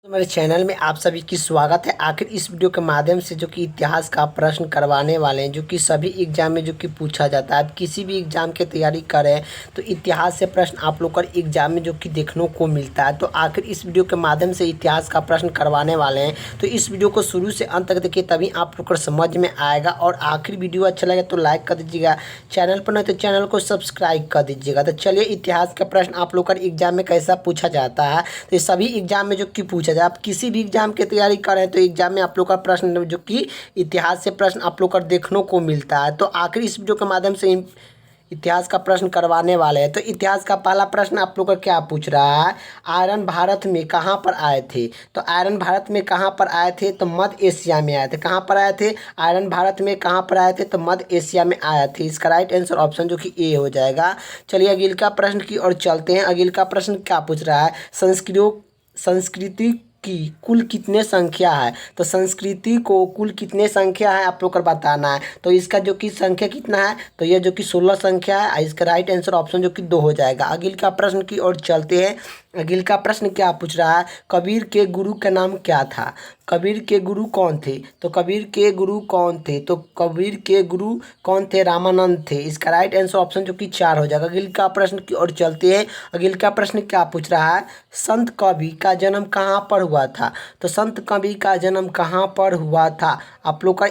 तो मेरे चैनल में आप सभी की स्वागत है। आखिर इस वीडियो के माध्यम से जो कि इतिहास का प्रश्न करवाने वाले हैं, जो कि सभी एग्जाम में जो कि पूछा जाता है। आप किसी भी एग्जाम की तैयारी करें तो इतिहास से प्रश्न आप लोग का एग्जाम में जो कि देखने को मिलता है। तो आखिर इस वीडियो के माध्यम से इतिहास का प्रश्न करवाने वाले हैं, तो इस वीडियो को शुरू से अंत तक देखिए, तभी आप लोग को समझ में आएगा। और आखिर वीडियो अच्छा लगे तो लाइक कर दीजिएगा, चैनल पर नहीं तो चैनल को सब्सक्राइब कर दीजिएगा। तो चलिए, इतिहास का प्रश्न आप लोग का एग्जाम में कैसा पूछा जाता है, तो ये सभी एग्जाम में जो कि पूछा जाए। आप किसी भी एग्जाम की तैयारी करें तो एग्जाम में आप लोग का प्रश्न जो कि इतिहास से प्रश्न आप लोग का देखने को मिलता है। तो आखिर इस वीडियो के माध्यम से इतिहास का प्रश्न करवाने वाले हैं। तो इतिहास का पहला प्रश्न आप लोग का क्या पूछ रहा है, आयरन भारत में कहाँ पर आए थे। तो आयरन भारत में कहाँ पर आए थे, तो मध्य एशिया में आए थे। कहाँ पर आए थे, आयरन भारत में कहाँ पर आए थे, तो मध्य एशिया में आए थे। इसका राइट आंसर ऑप्शन जो कि ए हो जाएगा। चलिए अगिल का प्रश्न की ओर चलते हैं। अगिल का प्रश्न क्या पूछ रहा है, संस्कृति की कुल कितने संख्या है। तो संस्कृति को कुल कितने संख्या है आप लोग को बताना है। तो इसका जो कि संख्या कितना है, तो ये जो कि 16 संख्या है। इसका राइट आंसर ऑप्शन जो कि 2 हो जाएगा। अगिल का प्रश्न की ओर चलते हैं। अगिल का प्रश्न क्या पूछ रहा है, कबीर के गुरु का नाम क्या था। कबीर के गुरु कौन थे। तो कबीर के गुरु कौन थे, तो कबीर के गुरु कौन थे, रामानंद थे। इसका राइट आंसर ऑप्शन जो कि 4 हो जाएगा। अगिल का प्रश्न की ओर चलते हैं। अगिल का प्रश्न क्या पूछ रहा है, संत कवि का जन्म कहाँ पर हुआ था। तो संत कवि का जन्म कहाँ पर हुआ था आप लोग का,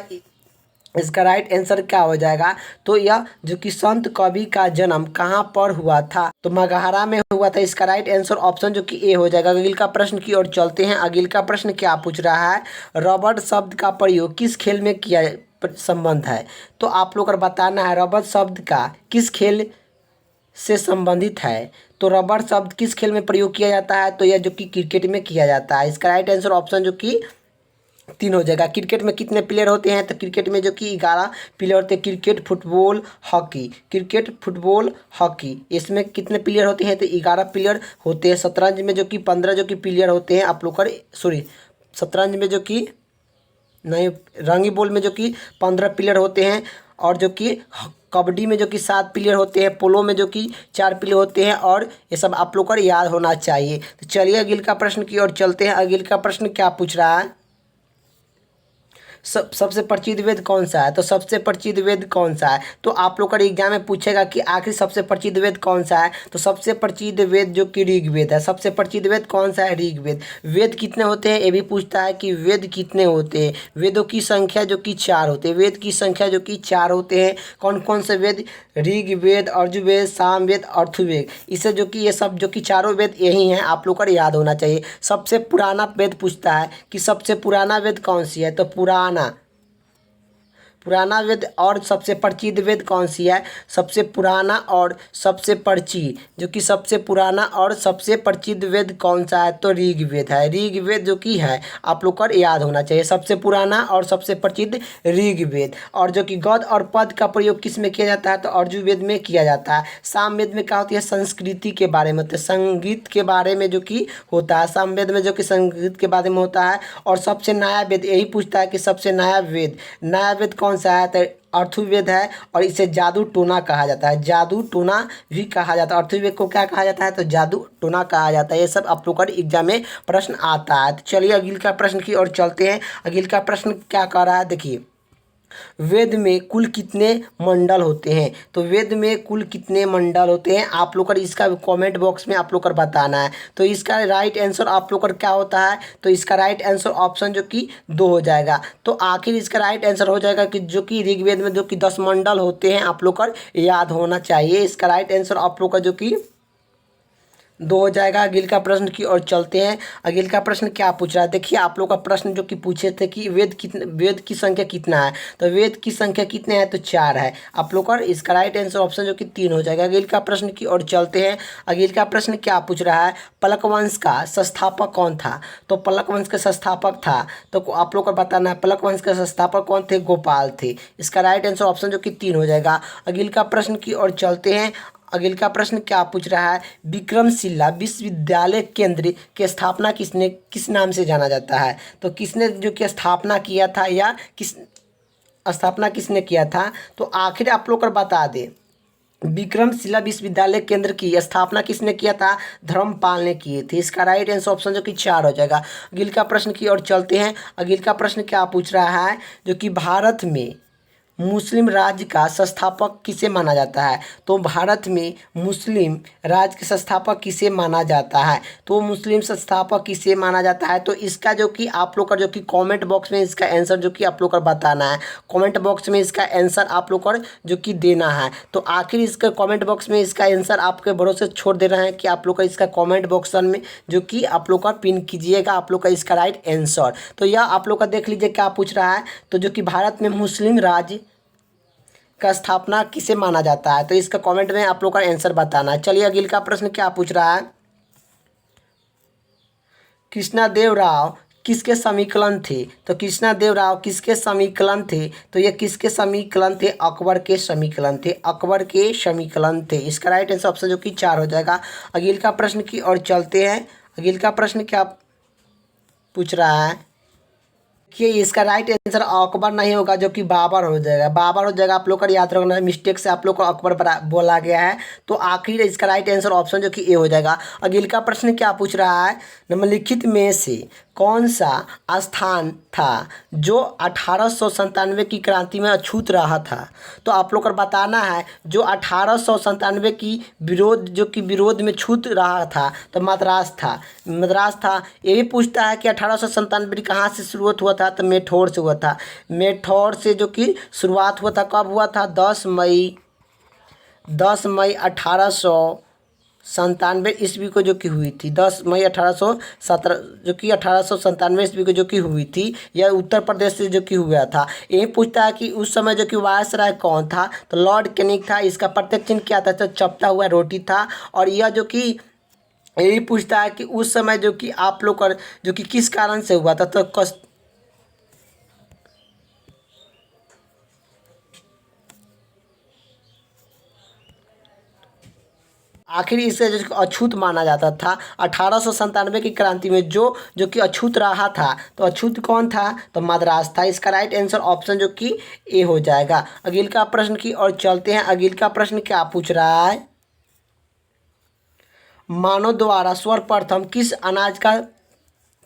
इसका राइट आंसर क्या हो जाएगा। तो यह जो कि संत कवि का जन्म कहाँ पर हुआ था, तो मगहरा में हुआ था। इसका राइट आंसर ऑप्शन जो कि ए हो जाएगा। अगिल का प्रश्न की ओर चलते हैं। अगिल का प्रश्न क्या पूछ रहा है, रबड़ शब्द का प्रयोग किस खेल में किया संबंध है। तो आप लोग को बताना है रबड़ शब्द का किस खेल से संबंधित है। तो रबड़ शब्द किस खेल में प्रयोग किया जाता है, तो यह जो कि क्रिकेट में किया जाता है। इसका राइट आंसर ऑप्शन जो कि 3 हो जाएगा। क्रिकेट में कितने प्लेयर होते हैं, तो क्रिकेट में जो कि 11 प्लेयर होते हैं। Cricket, football, hockey, cricket, football, hockey, इसमें कितने प्लेयर होते हैं, तो 11 प्लेयर होते हैं। शतरंज में जो कि 15 जो कि प्लेयर होते हैं आप लोग का, सॉरी शतरंज में जो कि नहीं, रंगी बॉल में जो कि 15 प्लेयर होते हैं। और जो कि कबड्डी में जो कि 7 प्लेयर होते हैं। पोलो में जो कि 4 प्लेयर होते हैं। और ये सब आप लोग को याद होना चाहिए। तो चलिए अगिल का प्रश्न की ओर चलते हैं। अगिल का प्रश्न क्या पूछ रहा है, सबसे प्रसिद्ध वेद कौन सा है। तो सबसे प्रसिद्ध वेद कौन सा है, तो आप लोग का एग्जाम में पूछेगा कि आखिर सबसे प्रसिद्ध वेद कौन सा है। तो सबसे प्रसिद्ध वेद जो कि ऋग्वेद है। सबसे प्रसिद्ध वेद कौन सा है, ऋग्वेद। वेद कितने होते हैं, ये भी पूछता है कि वेद कितने होते हैं। वेदों की संख्या जो कि 4 होते हैं। वेद की संख्या जो कि 4 होते हैं। कौन कौन से वेद, ऋग्वेद, यजुर्वेद, सामवेद, अथर्ववेद। इससे जो कि ये सब जो कि चारों वेद यही हैं, आप लोग का याद होना चाहिए। सबसे पुराना वेद पूछता है कि सबसे पुराना वेद कौन सी है, तो पुराना वेद और सबसे प्रसिद्ध वेद कौन सी है। सबसे पुराना और सबसे प्रसिद्ध, जो कि सबसे पुराना और सबसे प्रसिद्ध वेद कौन सा है, तो ऋग्वेद है। ऋग्वेद जो कि है आप लोग को याद होना चाहिए। सबसे पुराना और सबसे प्रसिद्ध ऋग्वेद। और जो कि गद और पद का प्रयोग किस में किया जाता है, तो यजुर्वेद में किया जाता है। सामवेद में क्या होती है, संस्कृति के बारे में होता है, संगीत के बारे में जो कि होता है। सामवेद में जो कि संगीत के बारे में होता है। और सबसे नया वेद यही पूछता है कि सबसे नया वेद कौन सा है, तो अथर्ववेद है। और इसे जादू टोना कहा जाता है। जादू टोना भी कहा जाता है। अथर्ववेद को क्या कहा जाता है, तो जादू टोना कहा जाता है। ये सब आप लोग का एग्जाम में प्रश्न आता है। तो चलिए अगिल का प्रश्न की ओर चलते हैं। अगिल का प्रश्न क्या कह रहा है, देखिए वेद में कुल कितने मंडल होते हैं। तो वेद में कुल कितने मंडल होते हैं, आप लोग का इसका कमेंट बॉक्स में आप लोग का बताना है। तो इसका राइट आंसर आप लोग का क्या होता है, तो इसका राइट आंसर ऑप्शन जो कि 2 हो जाएगा। तो आखिर इसका राइट आंसर हो जाएगा कि जो कि ऋग्वेद में जो कि 10 मंडल होते हैं, आप लोग का याद होना चाहिए। इसका राइट आंसर आप लोग का जो कि 2 हो जाएगा। अगिल का प्रश्न की ओर चलते हैं। अगिल का प्रश्न क्या पूछ रहा है, देखिए आप लोग का प्रश्न जो कि पूछे थे कि वेद की संख्या कितना है। तो वेद की संख्या कितने हैं, तो 4 है आप लोग का। इसका राइट आंसर ऑप्शन जो कि 3 हो जाएगा। अगिल का प्रश्न की ओर चलते हैं। अगिल का प्रश्न क्या पूछ रहा है, पलक वंश का संस्थापक कौन था। तो पलक वंश का संस्थापक था, तो आप लोग को बताना है पलक वंश के संस्थापक कौन थे, गोपाल थे। इसका राइट आंसर ऑप्शन जो कि 3 हो जाएगा। अगिल का प्रश्न की ओर चलते हैं। अगिल का प्रश्न क्या पूछ रहा है, विक्रमशिला विश्वविद्यालय केंद्र की स्थापना किस नाम से जाना जाता है। तो किसने जो कि स्थापना किया था, या किस स्थापना किसने किया था। तो आखिर आप लोग को बता दें विक्रमशिला विश्वविद्यालय केंद्र की स्थापना किसने किया था? धर्मपाल ने किए थे। इसका राइट आंसर ऑप्शन जो कि 4 हो जाएगा। अगले का प्रश्न की ओर चलते हैं। अगले का प्रश्न क्या पूछ रहा है, जो कि भारत में मुस्लिम राज्य का संस्थापक किसे माना जाता है? तो भारत में मुस्लिम राज्य के संस्थापक किसे माना जाता है? तो मुस्लिम संस्थापक किसे माना जाता है? तो इसका जो कि आप लोग का जो कि कमेंट बॉक्स में इसका आंसर जो कि आप लोग का बताना है। कमेंट बॉक्स में इसका आंसर आप लोग का जो कि देना है। तो आखिर इसका कमेंट बॉक्स में इसका आंसर आपके भरोसे छोड़ दे रहे हैं कि आप लोग का इसका कमेंट बॉक्स में जो कि आप लोग का पिन कीजिएगा आप लोग का इसका राइट आंसर। तो यह आप लोग का देख लीजिए क्या पूछ रहा है। तो जो कि भारत में मुस्लिम राज्य का स्थापना किसे माना जाता है? तो इसका कमेंट में आप लोग का आंसर बताना है। चलिए अगले का प्रश्न क्या पूछ रहा है, कृष्णदेव राव किसके समीकलन थे? तो कृष्णदेव राव किसके समीकलन थे? तो ये किसके समीकलन थे? अकबर के समीकलन थे। अकबर के समीकलन थे। इसका राइट आंसर ऑप्शन जो कि 4 हो जाएगा। अगले का प्रश्न की ओर चलते हैं। अगले का प्रश्न क्या पूछ रहा है कि इसका राइट आंसर अकबर नहीं होगा, जो कि बाबर हो जाएगा। बाबर हो जाएगा। आप लोग का याद रखना, मिस्टेक से आप लोग को अकबर बोला गया है। तो आखिर इसका राइट आंसर ऑप्शन जो कि ए हो जाएगा। अगले का प्रश्न क्या पूछ रहा है, निम्नलिखित में से कौन सा स्थान था जो 1897 की क्रांति में अछूत रहा था? तो आप लोग को बताना है जो 1897 की विरोध में छूत रहा था। तो मद्रास था। मद्रास था। ये भी पूछता है कि 1897 कहाँ से शुरुआत हुआ था? तो मेठौर से हुआ था। मेठौर से जो कि शुरुआत हुआ था। कब हुआ था? 10 मई 1897 ईस्वी को जो कि हुई थी। 10 मई 1817 जो कि 1897 ईस्वी को जो कि हुई थी। यह उत्तर प्रदेश से जो कि हुआ था। यही पूछता है कि उस समय जो कि वायसराय कौन था? तो लॉर्ड कैनिंग था। इसका प्रत्यक्ष चिन्ह क्या था? तो चपटा हुआ रोटी था। और यह जो कि यही पूछता है कि उस समय जो कि आप लोग का जो कि किस कारण से हुआ था? तो आखिर इसे जो अछूत माना जाता था 1897 की क्रांति में जो कि अछूत रहा था। तो अछूत कौन था? तो मद्रास था। इसका राइट आंसर ऑप्शन जो कि ए हो जाएगा। अगले का प्रश्न की ओर चलते हैं। अगले का प्रश्न क्या पूछ रहा है, मानव द्वारा सर्वप्रथम किस अनाज का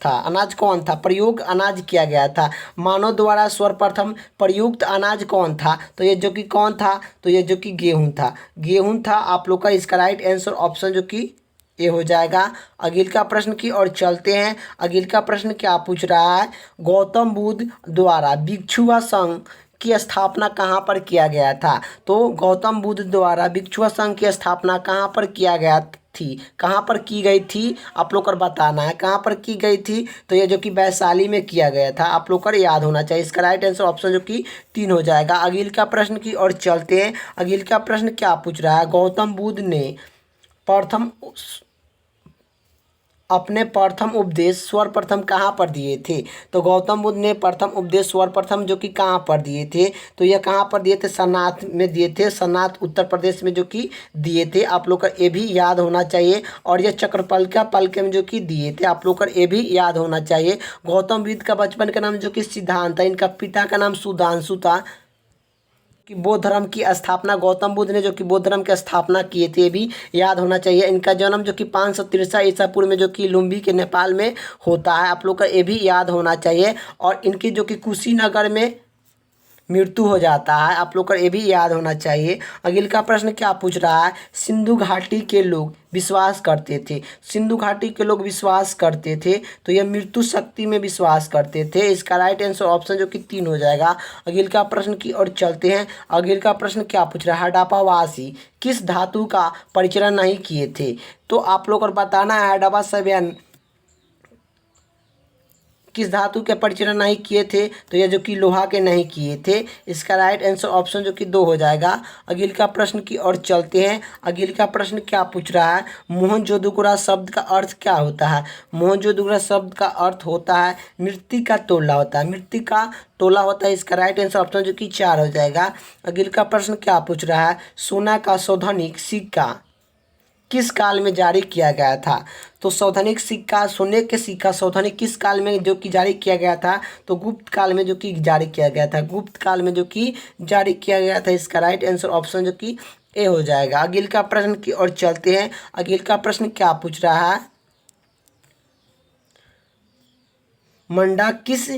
था? अनाज कौन था? प्रयोग अनाज किया गया था। मानव द्वारा सर्वप्रथम प्रयुक्त अनाज कौन था? तो ये जो कि कौन था? तो ये जो कि गेहूं था। गेहूं था आप लोग का। इसका राइट आंसर ऑप्शन जो कि ये हो जाएगा। अगले का प्रश्न की ओर चलते हैं। अगले का प्रश्न क्या पूछ रहा है, गौतम बुद्ध द्वारा भिक्षुआ संघ की स्थापना कहाँ पर किया गया था? तो गौतम बुद्ध द्वारा भिक्षुआ संघ की स्थापना कहाँ पर किया गया थी? कहाँ पर की गई थी? आप लोग को बताना है कहाँ पर की गई थी। तो ये जो कि वैशाली में किया गया था। आप लोग को याद होना चाहिए। इसका राइट आंसर ऑप्शन जो कि 3 हो जाएगा। अगले का प्रश्न की ओर चलते हैं। अगले का प्रश्न क्या पूछ रहा है, गौतम बुद्ध ने प्रथम अपने प्रथम उपदेश सर्वप्रथम कहाँ पर दिए थे? तो गौतम बुद्ध ने प्रथम उपदेश सर्वप्रथम जो कि कहाँ पर दिए थे? तो यह कहाँ पर दिए थे? सनाथ में दिए थे। सनाथ उत्तर प्रदेश में जो कि दिए थे। आप लोग का ये भी याद होना चाहिए। और यह चक्रपलका पलके में जो कि दिए थे। आप लोग का ये भी याद होना चाहिए। गौतम बुद्ध का बचपन का नाम जो कि सिद्धांत था। इनका पिता का नाम सुधांशु था। कि बौद्ध धर्म की स्थापना गौतम बुद्ध ने जो कि बौद्ध धर्म की स्थापना किए थे, ये भी याद होना चाहिए। इनका जन्म जो कि 563 ईसा पूर्व में जो कि लुम्बी के नेपाल में होता है। आप लोग का ये भी याद होना चाहिए। और इनकी जो कि कुशीनगर में मृत्यु हो जाता है। आप लोग को ये भी याद होना चाहिए। अगले का प्रश्न क्या पूछ रहा है, सिंधु घाटी के लोग विश्वास करते थे। सिंधु घाटी के लोग विश्वास करते थे। तो यह मृत्यु शक्ति में विश्वास करते थे। इसका राइट आंसर ऑप्शन जो कि 3 हो जाएगा। अगले का प्रश्न की ओर चलते हैं। अगले का प्रश्न क्या पूछ रहा है, हड़प्पावासी किस धातु का परिचरण नहीं किए थे? तो आप लोग को बताना है हड़प्पा सभ्यता किस धातु के परिचरण नहीं किए थे? तो ये जो कि लोहा के नहीं किए थे। इसका राइट आंसर ऑप्शन जो कि 2 हो जाएगा। अगले का प्रश्न की ओर चलते हैं। अगले का प्रश्न क्या पूछ रहा है, मोहनजोदड़ो शब्द का अर्थ क्या होता है? मोहनजोदड़ो शब्द का अर्थ होता है मिट्टी का टोला होता है। मिट्टी का टोला होता है। इसका राइट आंसर ऑप्शन जो कि 4 हो जाएगा। अगले का प्रश्न क्या पूछ रहा है, सोना का सौधनिक सिक्का किस काल में जारी किया गया था? तो सौधनिक सिक्का, सोने के सिक्का सौधनिक किस काल में जो कि जारी किया गया था? तो गुप्त काल में जो कि जारी किया गया था। गुप्त काल में जो कि जारी किया गया था। इसका राइट आंसर ऑप्शन जो कि ए हो जाएगा। अगले का प्रश्न की ओर चलते हैं। अगले का प्रश्न क्या पूछ रहा है, मंडा किस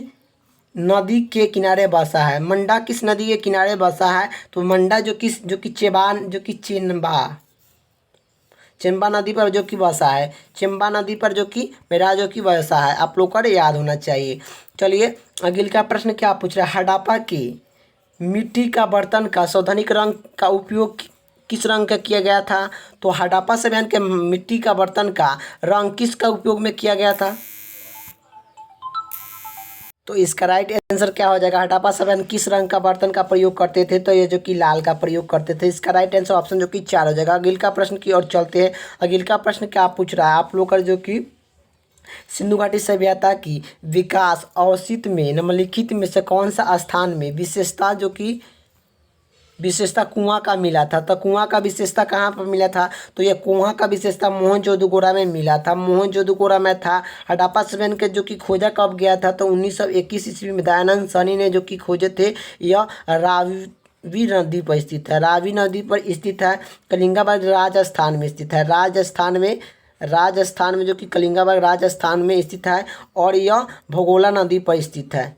नदी के किनारे बसा है। मंडा किस नदी के किनारे बसा है, तो मंडा जो कि चेम्बा नदी पर जो कि बसा है, चेम्बा नदी पर जो कि मेरा जो कि बसा है, आप लोग को याद होना चाहिए। चलिए अगले का प्रश्न क्या पूछ रहा है, हड़प्पा की मिट्टी का बर्तन का सौधानिक रंग का उपयोग किस रंग का किया गया था। तो हड़प्पा सभ्यता के मिट्टी का बर्तन का रंग किसका उपयोग में किया गया था। तो इसका राइट आंसर क्या हो जाएगा, हड़प्पा सभ्यता किस रंग का बर्तन का प्रयोग करते थे, तो ये जो कि लाल का प्रयोग करते थे। इसका राइट आंसर ऑप्शन जो कि 4 हो जाएगा। अगले का प्रश्न की ओर चलते हैं। अगले का प्रश्न क्या पूछ रहा है, आप लोग का जो कि सिंधु घाटी सभ्यता की विकास अवसित में निम्नलिखित में से कौन सा स्थान में विशेषता कुआं का मिला था। तो कुआं का विशेषता कहाँ पर मिला था, तो यह कुआं का विशेषता मोहनजोदड़ो में मिला था, मोहनजोदड़ो में था। हड़प्पा सभ्यता के जो कि खोजा कब गया था, तो 1921 ईस्वी में दयानंद साहनी ने जो कि खोजे थे। यह रावी नदी पर स्थित है, रावी नदी पर स्थित है, कलिंगाबाद राजस्थान में स्थित है, राजस्थान में जो कि कलिंगाबाद राजस्थान में स्थित है, और यह भोगोला नदी पर स्थित है।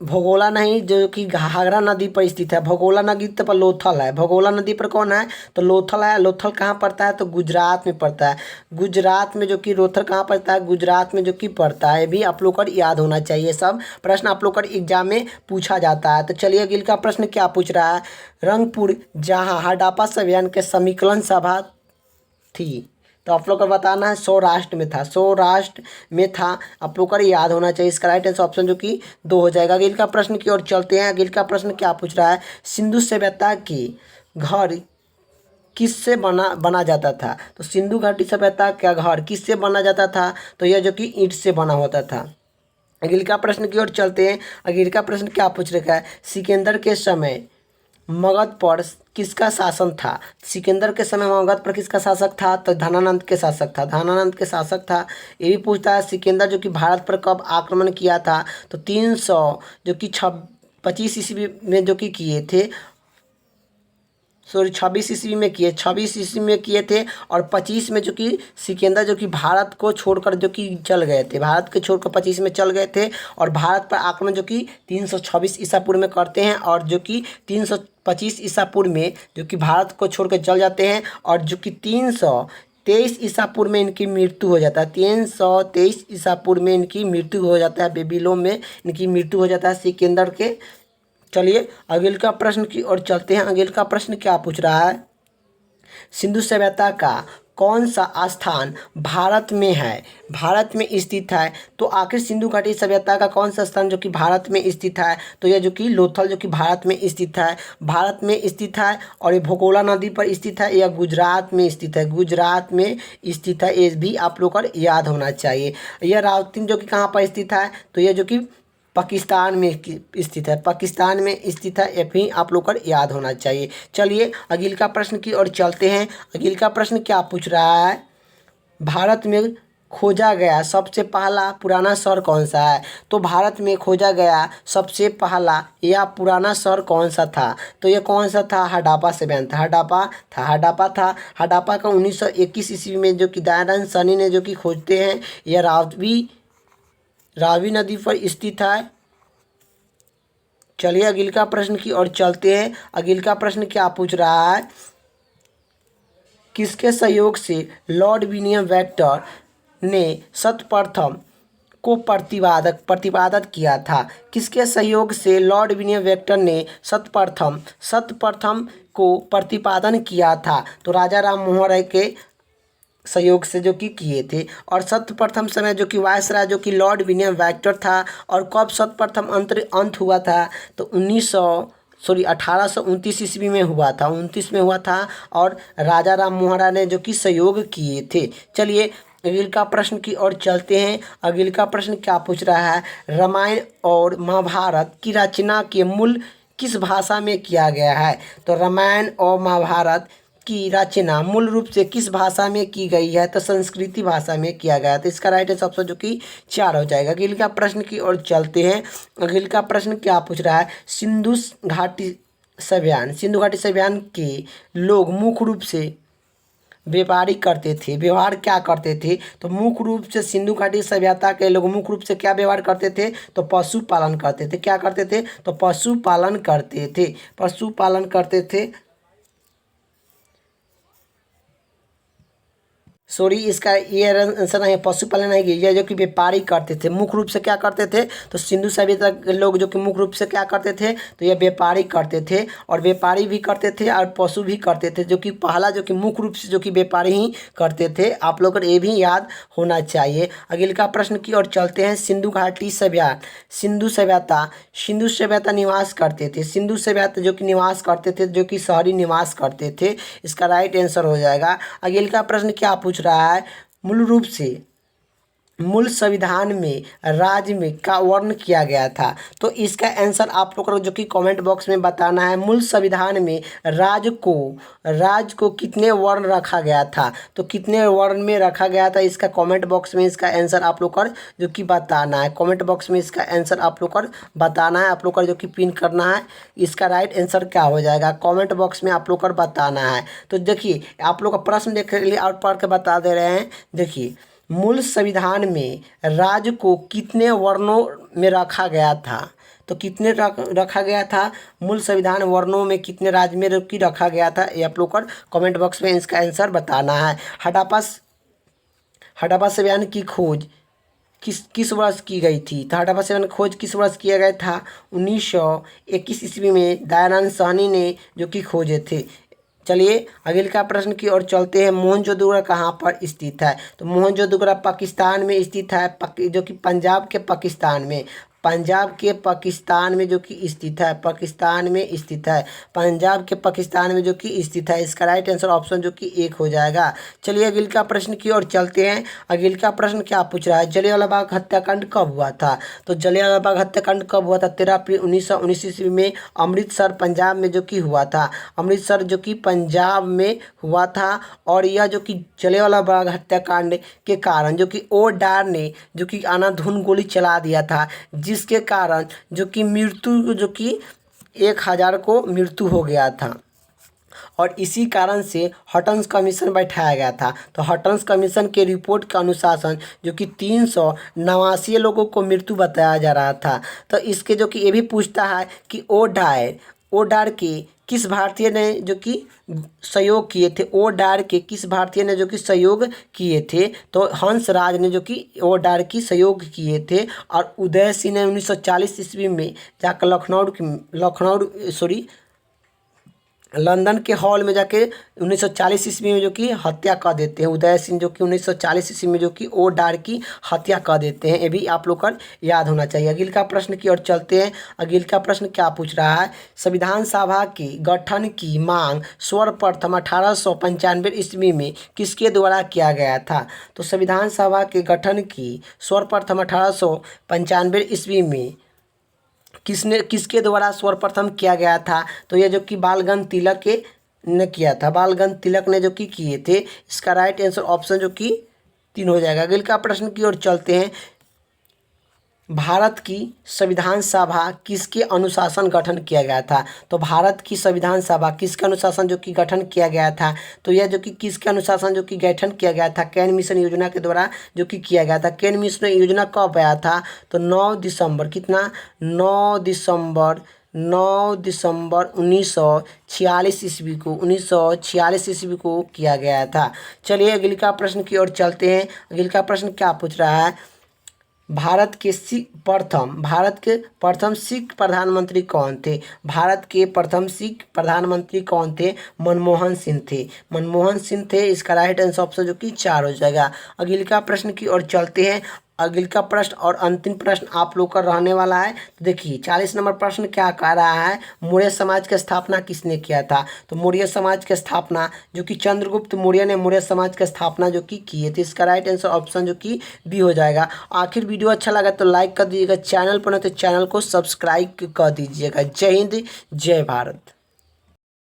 भोगोला नहीं, जो कि घाघरा नदी पर स्थित है। भोगोला नदी पर लोथल है, भोगोला नदी पर कौन है, तो लोथल है। लोथल कहाँ पड़ता है, तो गुजरात में पड़ता है। गुजरात में जो कि लोथल कहाँ पड़ता है, गुजरात में जो कि पड़ता है। भी आप लोग को याद होना चाहिए, सब प्रश्न आप लोग का एग्जाम में पूछा जाता है। तो चलिए अगले का प्रश्न क्या पूछ रहा है, रंगपुर जहाँ हड़प्पा सभ्यता के समीकरण सभा थी, तो आप लोग को बताना है सौराष्ट्र में था, सौराष्ट्र में था। आप लोग को याद होना चाहिए। इसका राइट आंसर ऑप्शन जो कि 2 हो जाएगा। अगले का प्रश्न की ओर चलते हैं। अगले का प्रश्न क्या पूछ रहा है, सिंधु सभ्यता की घर किससे बना जाता था। तो सिंधु घाटी सभ्यता का घर किससे बना जाता था, तो यह जो कि ईंट से बना होता था। अगले का प्रश्न की ओर चलते हैं। अगले का प्रश्न क्या पूछ रखा है, सिकंदर के समय मगध पर किसका शासन था। सिकंदर के समय मगध पर किसका शासक था, तो धनानंद के शासक था, धनानंद के शासक था। ये भी पूछता है सिकंदर जो कि भारत पर कब आक्रमण किया था, तो 300 जो कि 25 ईस्वी में जो कि किए थे, सॉरी 26 ईस्वी में किए, 26 ईस्वी में किए थे। और 25 में जो कि सिकंदर जो कि भारत को छोड़कर जो कि चल गए थे, भारत को छोड़कर 25 में चल गए थे। और भारत पर आक्रमण जो कि 326 ईसा पूर्व में करते हैं, और जो कि 325 ईसा पूर्व में जो कि भारत को छोड़कर चल जाते हैं। और जो कि 323 ईसा पूर्व में इनकी मृत्यु हो जाता है, 323 ईसा पूर्व में इनकी मृत्यु हो जाता है, बेबीलोन में इनकी मृत्यु हो जाता है सिकंदर के। चलिए अगले का प्रश्न की ओर चलते हैं। अगले का प्रश्न क्या पूछ रहा है, सिंधु सभ्यता का कौन सा स्थान भारत में है, भारत में स्थित है। तो आखिर सिंधु घाटी सभ्यता का कौन सा स्थान जो कि भारत में स्थित है, तो यह जो कि लोथल जो कि भारत में स्थित है, भारत में स्थित है। और ये भोगोला नदी पर स्थित है, यह गुजरात में स्थित है, गुजरात में स्थित है। ये भी आप लोग को याद होना चाहिए। यह रावतिन जो कि कहाँ पर स्थित है, तो यह जो कि पाकिस्तान में स्थित है, पाकिस्तान में स्थित है। ये भी आप लोग को याद होना चाहिए। चलिए अगले का प्रश्न की ओर चलते हैं। अगले का प्रश्न क्या पूछ रहा है, भारत में खोजा गया सबसे पहला पुराना शहर कौन सा है। तो भारत में खोजा गया सबसे पहला या पुराना शहर कौन सा था, तो ये कौन सा था, हड़प्पा सभ्यता, हड़प्पा था। हड़प्पा का 1921 ईस्वी में जो कि दयानंद साहनी ने जो कि खोजते हैं। यह रावी नदी पर स्थित है। चलिए अगले का प्रश्न की ओर चलते हैं। अगले का प्रश्न क्या पूछ रहा है, किसके सहयोग से लॉर्ड विलियम वेक्टर ने सर्वप्रथम को प्रतिपादित किया था। किसके सहयोग से लॉर्ड विलियम वेक्टर ने सर्वप्रथम को प्रतिपादन किया था, तो राजा राम मोहन राय के सहयोग से जो कि किए थे। और सर्वप्रथम समय जो कि वायसराय जो कि लॉर्ड विलियम वेक्टर था। और कब सर्वप्रथम अंत हुआ था, तो 1829 ईस्वी में हुआ था, 29 में हुआ था। और राजा राम मोहन राय ने जो कि सहयोग किए थे। चलिए अगले का प्रश्न की ओर चलते हैं। अगले का प्रश्न क्या पूछ रहा है, रामायण और महाभारत की रचना के मूल किस भाषा में किया गया है। तो रामायण और महाभारत की रचना मूल रूप से किस भाषा में की गई है, तो संस्कृत भाषा में किया गया। तो इसका राइट आंसर ऑप्शन जो कि 4 हो जाएगा। अगले का प्रश्न की ओर चलते हैं। अगले का प्रश्न क्या पूछ रहा है, सिंधु घाटी सभ्यान, सिंधु घाटी सभ्यान के लोग मुख्य रूप से व्यापारी करते थे। व्यवहार क्या करते थे? तो मुख्य रूप से सिंधु घाटी सभ्यता के लोग मुख्य रूप से क्या व्यवहार करते थे? तो पशुपालन करते थे। क्या करते थे? तो पशुपालन करते थे। पशुपालन करते थे। सॉरी, इसका ये आंसर नहीं है, पशुपालन नहीं, ये जो कि व्यापारी करते थे। मुख्य रूप से क्या करते थे? तो सिंधु सभ्यता के लोग जो कि मुख्य रूप से क्या करते थे? तो ये व्यापारी करते थे, और व्यापारी भी करते थे और पशु भी करते थे, जो कि पहला जो कि मुख्य रूप से जो कि व्यापारी ही करते थे। आप लोगों को ये भी याद होना चाहिए। अगले का प्रश्न की ओर चलते हैं। सिंधु घाटी सभ्यता, सिंधु सभ्यता निवास करते थे। सिंधु सभ्यता जो कि निवास करते थे, जो कि शहरी निवास करते थे। इसका राइट आंसर हो जाएगा। अगले का प्रश्न क्या पूछ रहा है? मूल रूप से मूल संविधान में राज्य में का वर्ण किया गया था। तो इसका आंसर आप लोग को जो कि कमेंट बॉक्स में बताना है। मूल संविधान में राज्य को कितने वर्ण रखा गया था? तो कितने वर्ण में रखा गया था? इसका कमेंट बॉक्स में इसका आंसर आप लोग को जो कि बताना है। कमेंट बॉक्स में इसका आंसर आप लोग को बताना है। आप लोग को जो कि पिन करना है। इसका राइट आंसर क्या हो जाएगा? कमेंट बॉक्स में आप लोग को बताना है। तो देखिए, आप लोग का प्रश्न देख लिए और पढ़ के बता दे रहे हैं। देखिए, मूल संविधान में राज्य को कितने वर्णों में रखा गया था? तो कितने रखा गया था? मूल संविधान वर्णों में कितने राज्य में रखा गया था? ये आप लोग को कमेंट बॉक्स में इसका आंसर बताना है। हड़प्पा सभ्यता की खोज किस वर्ष की गई थी? तो हड़प्पा सभ्यता की खोज किस वर्ष किया गया था? 1921 ईस्वी में दयानंद साहनी ने जो कि खोजे थे। चलिए अगले का प्रश्न की ओर चलते हैं। मोहनजोदड़ो कहाँ पर स्थित है? तो मोहनजोदड़ो पाकिस्तान में स्थित है, जो कि पंजाब के पाकिस्तान में जो कि स्थित है। पाकिस्तान में स्थित है, पंजाब के पाकिस्तान में जो कि स्थित है। इसका राइट आंसर ऑप्शन जो कि 1 हो जाएगा। चलिए अगले का प्रश्न की ओर चलते हैं। अगले का प्रश्न क्या पूछ रहा है? जलियांवाला बाग हत्याकांड कब हुआ था? तो जलियांवाला बाग हत्याकांड कब हुआ था? 13 अप्रैल 1919 ईस्वी में अमृतसर पंजाब में जो कि हुआ था। अमृतसर जो कि पंजाब में हुआ था। और यह जो कि जलियांवाला बाग हत्याकांड के कारण जो कि ओ डार ने जो कि अंधाधुंध गोली चला दिया था, जिसके कारण जो कि 1000 को मृत्यु हो गया था। और इसी कारण से हटन्स कमीशन बैठाया गया था। तो हटन्स कमीशन के रिपोर्ट का अनुशासन जो कि 389 लोगों को मृत्यु बताया जा रहा था। तो इसके जो कि ये भी पूछता है कि ओ डार के किस भारतीय ने जो कि सहयोग किए थे? ओ डार के किस भारतीय ने जो कि सहयोग किए थे? तो हंसराज ने जो कि ओ डार की सहयोग किए थे। और उदय सिंह ने 1940 ईस्वी में जाकर लंदन के हॉल में जाके 1940 ईस्वी में जो कि हत्या कर देते हैं। उदय सिंह जो कि 1940 ईस्वी में जो कि ओ डार की हत्या कर देते हैं। ये भी आप लोग को याद होना चाहिए। अगले का प्रश्न की ओर चलते हैं। अगले का प्रश्न क्या पूछ रहा है? संविधान सभा के गठन की मांग सर्वप्रथम 1895 ईस्वी में किसके द्वारा किया गया था? तो संविधान सभा के गठन की सर्वप्रथम 1895 ईस्वी में किसके द्वारा सर्वप्रथम किया गया था? तो ये जो कि बालगंगा तिलक ने किया था। बालगंगा तिलक ने जो कि किए थे। इसका राइट आंसर ऑप्शन जो कि 3 हो जाएगा। अगले का प्रश्न की ओर चलते हैं। भारत की संविधान सभा किसके अनुशासन गठन किया गया था? तो भारत की संविधान सभा किसके अनुशासन जो कि गठन किया गया था? तो यह जो कि किसके अनुशासन जो कि गठन किया गया था? केन मिशन योजना के द्वारा जो कि किया गया था। केन मिशन योजना कब आया था? तो 9 दिसंबर 1946 ईस्वी को किया गया था। चलिए अगले का प्रश्न की ओर चलते हैं। अगले का प्रश्न क्या पूछ रहा है? भारत के प्रथम सिख प्रधानमंत्री कौन थे? भारत के प्रथम सिख प्रधानमंत्री कौन थे? मनमोहन सिंह थे। इसका राइट आंसर ऑप्शन जो कि 4 हो जाएगा। अगले का प्रश्न की ओर चलते हैं। अगले का प्रश्न और अंतिम प्रश्न आप लोग का रहने वाला है। तो देखिए 40 नंबर प्रश्न क्या कह रहा है? मौर्य समाज की स्थापना किसने किया था? तो मौर्य समाज की स्थापना जो कि चंद्रगुप्त मौर्य ने मौर्य समाज की स्थापना जो कि किए थे। इसका राइट आंसर ऑप्शन जो कि बी हो जाएगा। आखिर वीडियो अच्छा लगा तो लाइक कर दीजिएगा, चैनल पर नहीं तो चैनल को सब्सक्राइब कर दीजिएगा। जय हिंद, जय भारत।